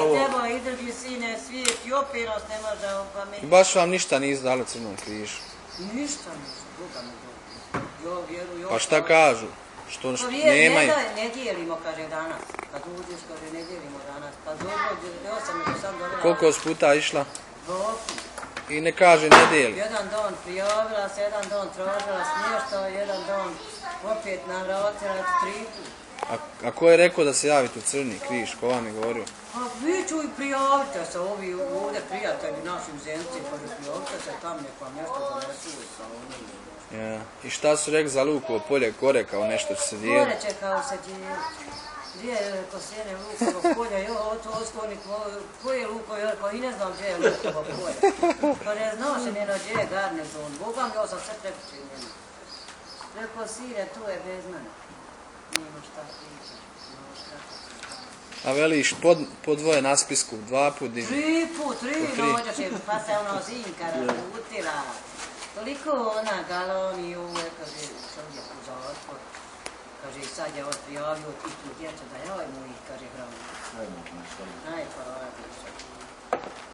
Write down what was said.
Teba izdrži sine svijet i opet nas ne može opametiti. I baš vam ništa nisu dali Crnom križu. Ništa nisu, Boga mi dobro. Jo vjeru. Pa šta kažu? Što nemaju? Ne dijelimo, kaže danas. Kad uđeš, kaže ne dijelimo danas. Pa dobro, ja sam do sad dobila... Koliko si puta išla? Dvopu. I ne kaže ne dijeli. Jedan dan prijavila se, jedan dan tražila smještaj, jedan dan opet nam vratila 3 puta. A ko je rekao da se javite u Crni križ? Ko vam je govorio? A vi ću i prijavite se, ovi ovdje prijatelji našim zemci, pa da prijavite se tam nek vam nešto donesu sa onim. Ja. I šta su rekli za Lukovo polje gore kao nešto će se dijeliti? Gore će kao se dijeliti. Gdje je Kosene Lukovo polje, jo, to oskovnik, ko je Lukovo, pa i ne znam gdje je Lukovo polje. Pa ne znaš njeno gdje je garnizon, Bogam ja sam sve prekućio njeno. Rekao sire, tu je bez mene. Nima šta priča. A veliš po dvoje na spisku, 2 put diži? 3 nođaš je, pa se ono zinkara utila. Toliko ona galoni uvek, kaže, čovjek u zatvor. Kaže, sad je prijavio titu djeca da joj mu ih, kaže, hranu. Najpora,